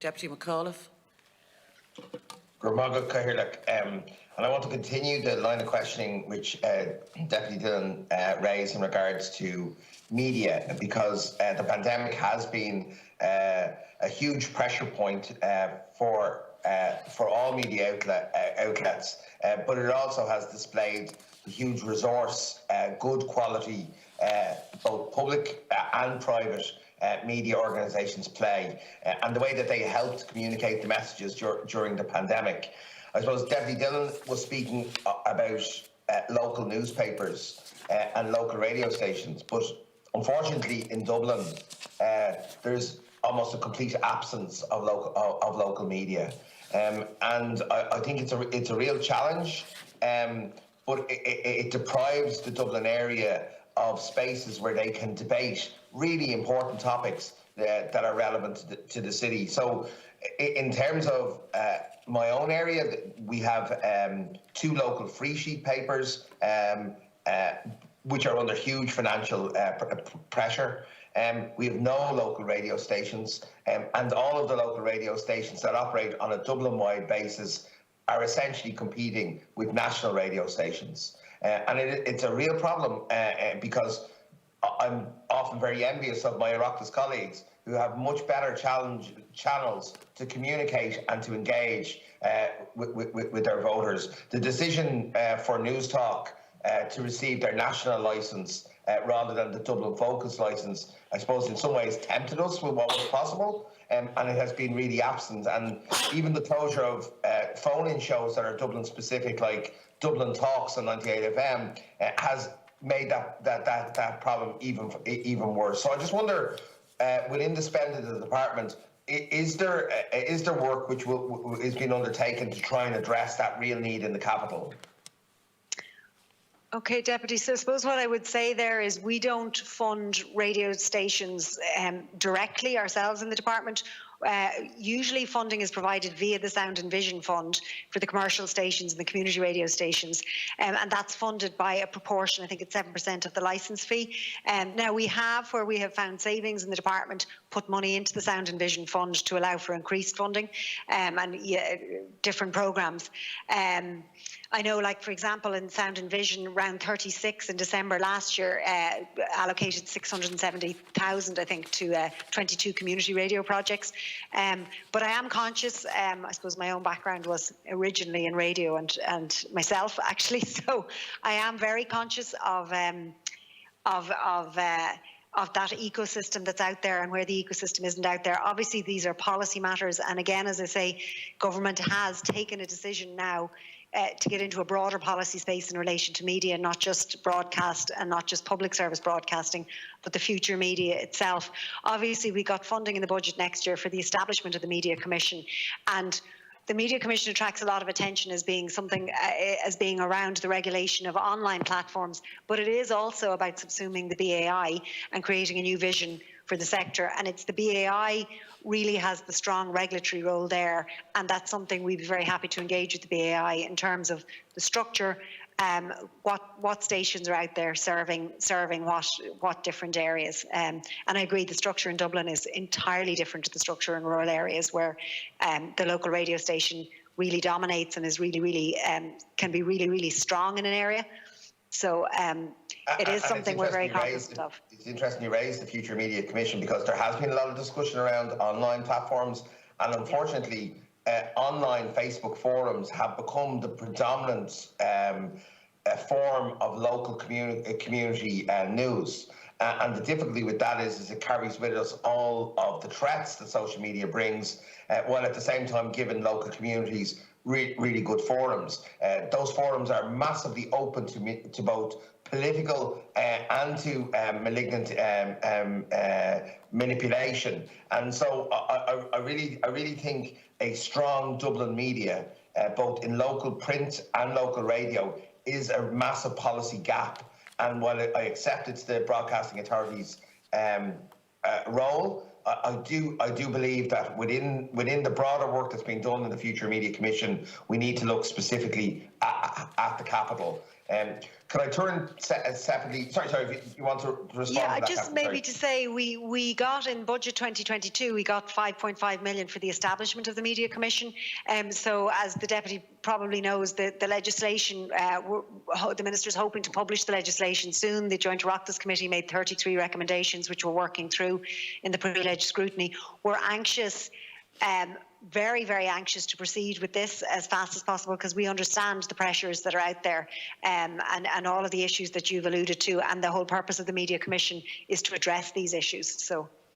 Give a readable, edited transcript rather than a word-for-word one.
Deputy McAuliffe. And I want to continue the line of questioning which Deputy Dillon raised in regards to media, because the pandemic has been a huge pressure point for all media outlets, but it also has displayed a huge resource, good quality, both public and private media organisations play, and the way that they helped communicate the messages during the pandemic. I suppose Deputy Dillon was speaking about local newspapers and local radio stations, but unfortunately in Dublin there's almost a complete absence of local media, and I think it's a real challenge, but it deprives the Dublin area of spaces where they can debate really important topics that are relevant to the city. So in terms of my own area, we have 2 local free sheet papers which are under huge financial pressure. We have no local radio stations, and all of the local radio stations that operate on a Dublin-wide basis are essentially competing with national radio stations. And it's a real problem because I'm often very envious of my Oireachtas colleagues who have much better channels to communicate and to engage with their voters. The decision for News Talk to receive their national licence rather than the Dublin Focus licence, I suppose in some ways tempted us with what was possible, and it has been really absent. And even the closure of phone-in shows that are Dublin specific, like Dublin Talks on 98 FM, has made that problem even worse. So I just wonder, within the spend of the department, is there work which is being undertaken to try and address that real need in the capital? Okay, Deputy. So I suppose what I would say there is we don't fund radio stations directly ourselves in the department. Usually funding is provided via the Sound and Vision Fund for the commercial stations and the community radio stations, and that's funded by a proportion, I think it's 7% of the licence fee. Now we have, where we have found savings in the department, put money into the Sound and Vision Fund to allow for increased funding and different programmes. I know, like, for example, in Sound and Vision, Round 36 in December last year allocated 670,000, I think, to 22 community radio projects. But I am conscious, I suppose my own background was originally in radio and myself, actually, so I am very conscious of that ecosystem that's out there and where the ecosystem isn't out there. Obviously, these are policy matters. And again, as I say, government has taken a decision now to get into a broader policy space in relation to media, not just broadcast and not just public service broadcasting, but the future media itself. Obviously, we got funding in the budget next year for the establishment of the Media Commission, and the Media Commission attracts a lot of attention as being something, as being around the regulation of online platforms, but it is also about subsuming the BAI and creating a new vision for the sector. And it's the BAI really has the strong regulatory role there, and that's something we'd be very happy to engage with the BAI in terms of the structure, what stations are out there serving what different areas. And I agree, the structure in Dublin is entirely different to the structure in rural areas, where the local radio station really dominates and is really can be really strong in an area. So it is something we're very cognizant of. It's interesting you raised the Future Media Commission, because there has been a lot of discussion around online platforms, and unfortunately online Facebook forums have become the predominant form of local community news. And the difficulty with that is it carries with us all of the threats that social media brings, while at the same time giving local communities really good forums. Those forums are massively open to both political and to malignant manipulation. And so I really think a strong Dublin media, both in local print and local radio, is a massive policy gap. And while I accept it's the Broadcasting Authority's role, I do believe that within the broader work that's being done in the Future Media Commission, we need to look specifically at the capital. Could I turn separately? Sorry, if you want to respond to that? Yeah, just maybe to say we got in budget 2022, we got 5.5 million for the establishment of the Media Commission. So as the Deputy probably knows, the legislation, the Minister's hoping to publish the legislation soon. The Joint Oireachtas Committee made 33 recommendations, which we're working through in the pre-leg scrutiny. We're anxious, very, very anxious to proceed with this as fast as possible, because we understand the pressures that are out there, and all of the issues that you've alluded to, and the whole purpose of the Media Commission is to address these issues. So